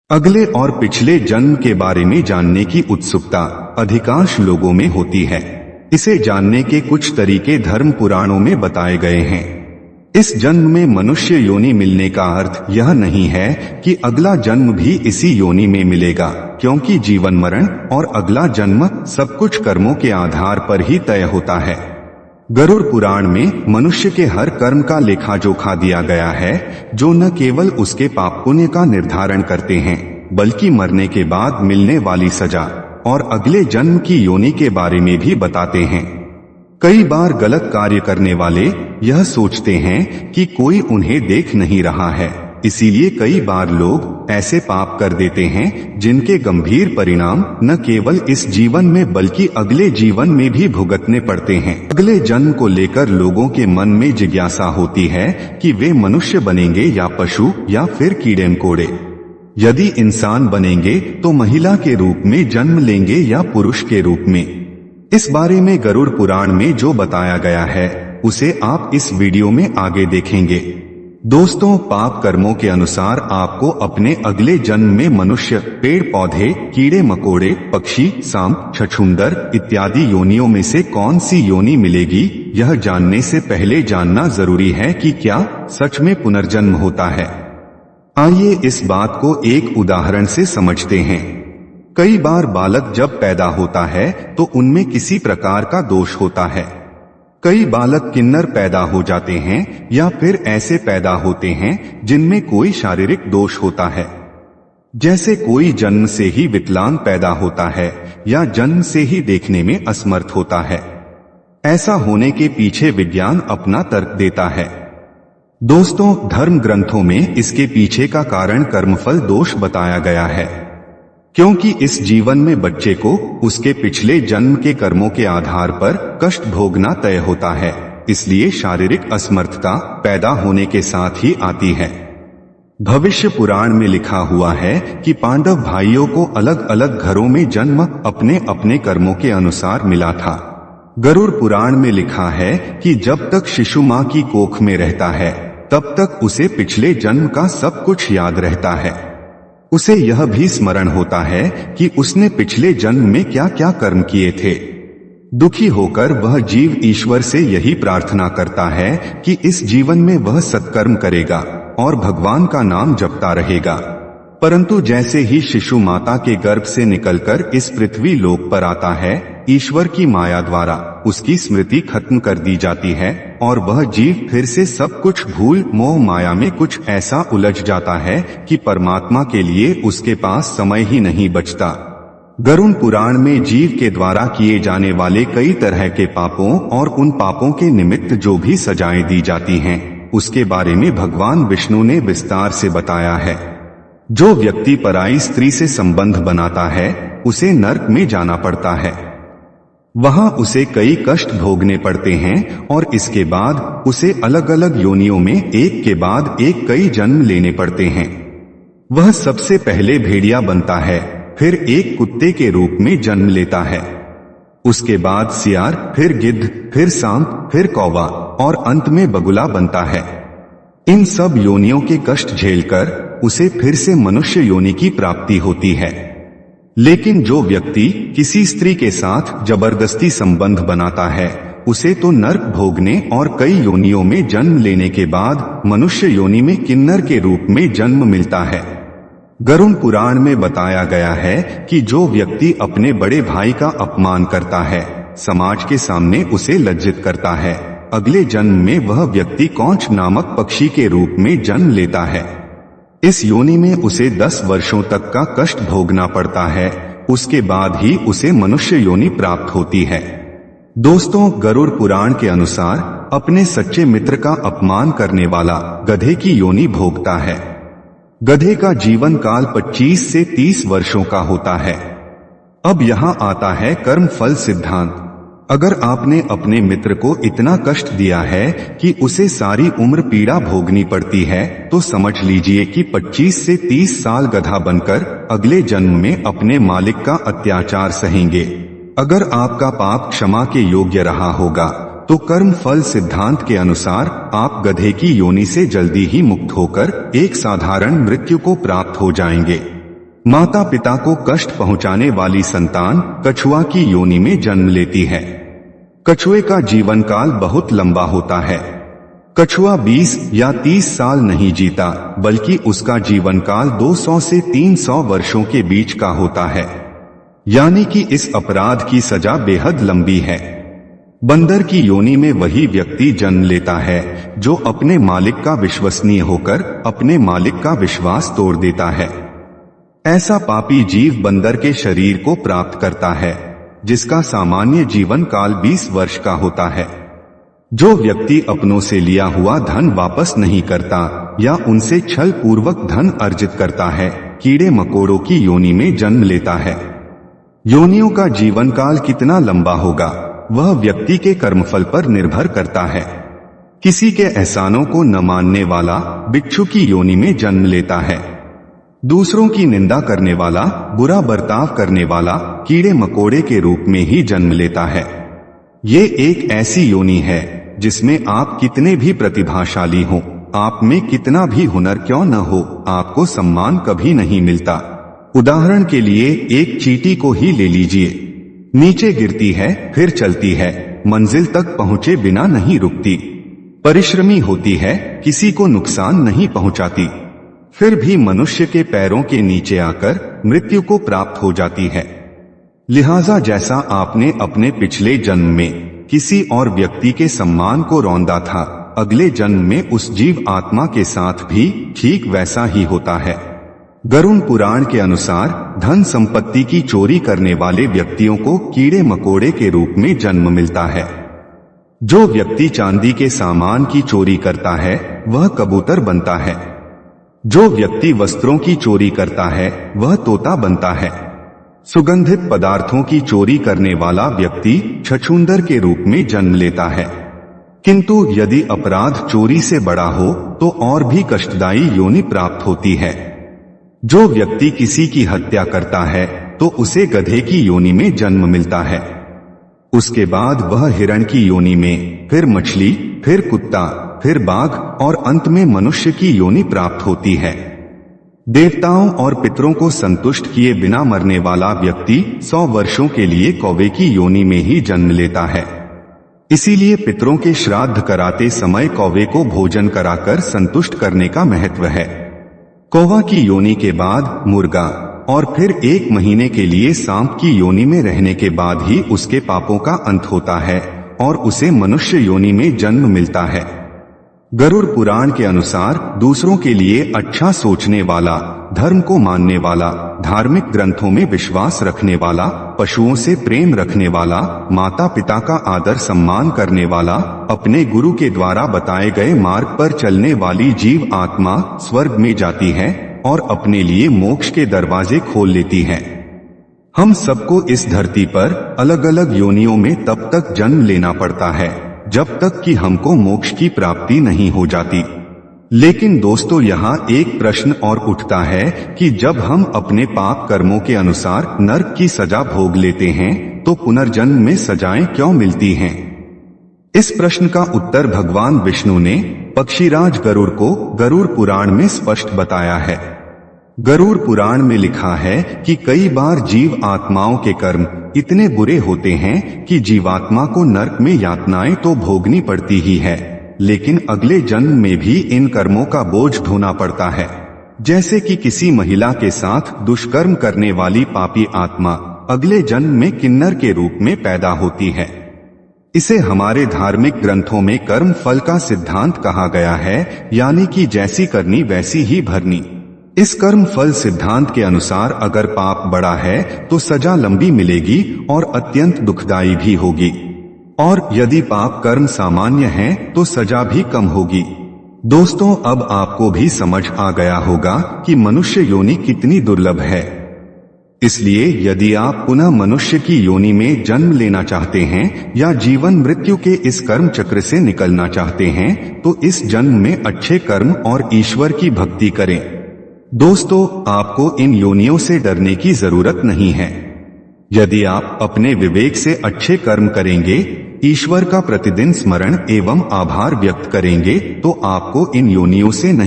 अगले और पिछले जन्म के बारे में जानने की उत्सुकता अधिकांश लोगों में होती है। इसे जानने के कुछ तरीके धर्म पुराणों में बताए गए हैं। इस जन्म में मनुष्य योनि मिलने का अर्थ यह नहीं है कि अगला जन्म भी इसी योनि में मिलेगा, क्योंकि जीवन मरण और अगला जन्म सब कुछ कर्मों के आधार पर ही तय होता है। गरुड़ पुराण में मनुष्य के हर कर्म का लेखा जोखा दिया गया है, जो न केवल उसके पाप पुण्य का निर्धारण करते हैं, बल्कि मरने के बाद मिलने वाली सजा और अगले जन्म की योनि के बारे में भी बताते हैं। कई बार गलत कार्य करने वाले यह सोचते हैं कि कोई उन्हें देख नहीं रहा है, इसीलिए कई बार लोग ऐसे पाप कर देते हैं जिनके गंभीर परिणाम न केवल इस जीवन में बल्कि अगले जीवन में भी भुगतने पड़ते हैं। अगले जन्म को लेकर लोगों के मन में जिज्ञासा होती है कि वे मनुष्य बनेंगे या पशु या फिर कीड़े मकोड़े। यदि इंसान बनेंगे तो महिला के रूप में जन्म लेंगे या पुरुष के रूप में। इस बारे में गरुड़ पुराण में जो बताया गया है उसे आप इस वीडियो में आगे देखेंगे। दोस्तों, पाप कर्मों के अनुसार आपको अपने अगले जन्म में मनुष्य, पेड़ पौधे, कीड़े मकोड़े, पक्षी, सांप, छछूंदर इत्यादि योनियों में से कौन सी योनि मिलेगी, यह जानने से पहले जानना जरूरी है कि क्या सच में पुनर्जन्म होता है। आइए इस बात को एक उदाहरण से समझते हैं। कई बार बालक जब पैदा होता है तो उनमें किसी प्रकार का दोष होता है। कई बालक किन्नर पैदा हो जाते हैं या फिर ऐसे पैदा होते हैं जिनमें कोई शारीरिक दोष होता है, जैसे कोई जन्म से ही विकलांग पैदा होता है या जन्म से ही देखने में असमर्थ होता है। ऐसा होने के पीछे विज्ञान अपना तर्क देता है। दोस्तों, धर्म ग्रंथों में इसके पीछे का कारण कर्मफल दोष बताया गया है, क्योंकि इस जीवन में बच्चे को उसके पिछले जन्म के कर्मों के आधार पर कष्ट भोगना तय होता है, इसलिए शारीरिक असमर्थता पैदा होने के साथ ही आती है। भविष्य पुराण में लिखा हुआ है कि पांडव भाइयों को अलग अलग घरों में जन्म अपने अपने कर्मों के अनुसार मिला था। गरुड़ पुराण में लिखा है कि जब तक शिशु मां की कोख में रहता है तब तक उसे पिछले जन्म का सब कुछ याद रहता है। उसे यह भी स्मरण होता है कि उसने पिछले जन्म में क्या क्या कर्म किए थे। दुखी होकर वह जीव ईश्वर से यही प्रार्थना करता है कि इस जीवन में वह सत्कर्म करेगा और भगवान का नाम जपता रहेगा। परंतु जैसे ही शिशु माता के गर्भ से निकलकर इस पृथ्वी लोक पर आता है, ईश्वर की माया द्वारा उसकी स्मृति खत्म कर दी जाती है और वह जीव फिर से सब कुछ भूल मोह माया में कुछ ऐसा उलझ जाता है कि परमात्मा के लिए उसके पास समय ही नहीं बचता। गरुड़ पुराण में जीव के द्वारा किए जाने वाले कई तरह के पापों और उन पापों के निमित्त जो भी सजाएं दी जाती हैं, उसके बारे में भगवान विष्णु ने विस्तार से बताया है। जो व्यक्ति पराई स्त्री से संबंध बनाता है उसे नरक में जाना पड़ता है। वहां उसे कई कष्ट भोगने पड़ते हैं और इसके बाद उसे अलग अलग योनियों में एक के बाद एक कई जन्म लेने पड़ते हैं। वह सबसे पहले भेड़िया बनता है, फिर एक कुत्ते के रूप में जन्म लेता है, उसके बाद सियार, फिर गिद्ध, फिर सांप, फिर कौवा और अंत में बगुला बनता है। इन सब योनियों के कष्ट झेलकर उसे फिर से मनुष्य योनि की प्राप्ति होती है। लेकिन जो व्यक्ति किसी स्त्री के साथ जबरदस्ती संबंध बनाता है उसे तो नरक भोगने और कई योनियों में जन्म लेने के बाद मनुष्य योनि में किन्नर के रूप में जन्म मिलता है। गरुड़ पुराण में बताया गया है कि जो व्यक्ति अपने बड़े भाई का अपमान करता है, समाज के सामने उसे लज्जित करता है, अगले जन्म में वह व्यक्ति कौंच नामक पक्षी के रूप में जन्म लेता है। इस योनि में उसे 10 वर्षों तक का कष्ट भोगना पड़ता है, उसके बाद ही उसे मनुष्य योनि प्राप्त होती है। दोस्तों, गरुड़ पुराण के अनुसार अपने सच्चे मित्र का अपमान करने वाला गधे की योनि भोगता है। गधे का जीवन काल 25 से 30 वर्षों का होता है। अब यहाँ आता है कर्म फल सिद्धांत। अगर आपने अपने मित्र को इतना कष्ट दिया है कि उसे सारी उम्र पीड़ा भोगनी पड़ती है, तो समझ लीजिए कि 25 से 30 साल गधा बनकर अगले जन्म में अपने मालिक का अत्याचार सहेंगे। अगर आपका पाप क्षमा के योग्य रहा होगा तो कर्म फल सिद्धांत के अनुसार आप गधे की योनि से जल्दी ही मुक्त होकर एक साधारण मृत्यु को प्राप्त हो जाएंगे। माता पिता को कष्ट पहुंचाने वाली संतान कछुआ की योनि में जन्म लेती है। कछुए का जीवन काल बहुत लंबा होता है। कछुआ 20 या 30 साल नहीं जीता, बल्कि उसका जीवन काल 200 से 300 वर्षों के बीच का होता है। यानी कि इस अपराध की सजा बेहद लंबी है। बंदर की योनि में वही व्यक्ति जन्म लेता है जो अपने मालिक का विश्वसनीय होकर अपने मालिक का विश्वास तोड़ देता है। ऐसा पापी जीव बंदर के शरीर को प्राप्त करता है, जिसका सामान्य जीवन काल 20 वर्ष का होता है। जो व्यक्ति अपनों से लिया हुआ धन वापस नहीं करता या उनसे छल पूर्वक धन अर्जित करता है, कीड़े मकोड़ों की योनि में जन्म लेता है। योनियों का जीवन काल कितना लंबा होगा, वह व्यक्ति के कर्मफल पर निर्भर करता है। किसी के एहसानों को न मानने वाला बिच्छू की योनि में जन्म लेता है। दूसरों की निंदा करने वाला, बुरा बर्ताव करने वाला कीड़े मकोड़े के रूप में ही जन्म लेता है। ये एक ऐसी योनि है जिसमें आप कितने भी प्रतिभाशाली हो, आप में कितना भी हुनर क्यों न हो, आपको सम्मान कभी नहीं मिलता। उदाहरण के लिए एक चींटी को ही ले लीजिए। नीचे गिरती है, फिर चलती है, मंजिल तक पहुंचे बिना नहीं रुकती। परिश्रमी होती है, किसी को नुकसान नहीं पहुंचाती, फिर भी मनुष्य के पैरों के नीचे आकर मृत्यु को प्राप्त हो जाती है। लिहाजा जैसा आपने अपने पिछले जन्म में किसी और व्यक्ति के सम्मान को रौंदा था, अगले जन्म में उस जीव आत्मा के साथ भी ठीक वैसा ही होता है। गरुड़ पुराण के अनुसार धन संपत्ति की चोरी करने वाले व्यक्तियों को कीड़े मकोड़े के रूप में जन्म मिलता है। जो व्यक्ति चांदी के सामान की चोरी करता है वह कबूतर बनता है। जो व्यक्ति वस्त्रों की चोरी करता है वह तोता बनता है। सुगंधित पदार्थों की चोरी करने वाला व्यक्ति छछूंदर के रूप में जन्म लेता है। किंतु यदि अपराध चोरी से बड़ा हो तो और भी कष्टदायी योनि प्राप्त होती है। जो व्यक्ति किसी की हत्या करता है तो उसे गधे की योनि में जन्म मिलता है। उसके बाद वह हिरण की योनि में, फिर मछली, फिर कुत्ता, फिर बाघ और अंत में मनुष्य की योनि प्राप्त होती है। देवताओं और पितरों को संतुष्ट किए बिना मरने वाला व्यक्ति 100 वर्षों के लिए कौवे की योनि में ही जन्म लेता है। इसीलिए पितरों के श्राद्ध कराते समय कौवे को भोजन कराकर संतुष्ट करने का महत्व है। कौवा की योनि के बाद मुर्गा और फिर 1 महीने के लिए सांप की योनि में रहने के बाद ही उसके पापों का अंत होता है और उसे मनुष्य योनि में जन्म मिलता है। गरुड़ पुराण के अनुसार दूसरों के लिए अच्छा सोचने वाला, धर्म को मानने वाला, धार्मिक ग्रंथों में विश्वास रखने वाला, पशुओं से प्रेम रखने वाला, माता पिता का आदर सम्मान करने वाला, अपने गुरु के द्वारा बताए गए मार्ग पर चलने वाली जीव आत्मा स्वर्ग में जाती है और अपने लिए मोक्ष के दरवाजे खोल लेती है। हम सबको इस धरती पर अलग अलग योनियों में तब तक जन्म लेना पड़ता है जब तक कि हमको मोक्ष की प्राप्ति नहीं हो जाती। लेकिन दोस्तों, यहाँ एक प्रश्न और उठता है कि जब हम अपने पाप कर्मों के अनुसार नरक की सजा भोग लेते हैं तो पुनर्जन्म में सजाएं क्यों मिलती हैं? इस प्रश्न का उत्तर भगवान विष्णु ने पक्षीराज गरुड़ को गरुड़ पुराण में स्पष्ट बताया है। गरुड़ पुराण में लिखा है कि कई बार जीव आत्माओं के कर्म इतने बुरे होते हैं कि जीवात्मा को नरक में यातनाएं तो भोगनी पड़ती ही है, लेकिन अगले जन्म में भी इन कर्मों का बोझ ढोना पड़ता है। जैसे कि किसी महिला के साथ दुष्कर्म करने वाली पापी आत्मा अगले जन्म में किन्नर के रूप में पैदा होती है। इसे हमारे धार्मिक ग्रंथों में कर्म फल का सिद्धांत कहा गया है, यानी कि जैसी करनी वैसी ही भरनी। इस कर्म फल सिद्धांत के अनुसार अगर पाप बड़ा है तो सजा लंबी मिलेगी और अत्यंत दुखदायी भी होगी, और यदि पाप कर्म सामान्य है तो सजा भी कम होगी। दोस्तों, अब आपको भी समझ आ गया होगा कि मनुष्य योनि कितनी दुर्लभ है। इसलिए यदि आप पुनः मनुष्य की योनि में जन्म लेना चाहते हैं या जीवन मृत्यु के इस कर्म चक्र से निकलना चाहते हैं तो इस जन्म में अच्छे कर्म और ईश्वर की भक्ति करें। दोस्तों, आपको इन योनियों से डरने की जरूरत नहीं है। यदि आप अपने विवेक से अच्छे कर्म करेंगे, ईश्वर का प्रतिदिन स्मरण एवं आभार व्यक्त करेंगे तो आपको इन योनियों से नहीं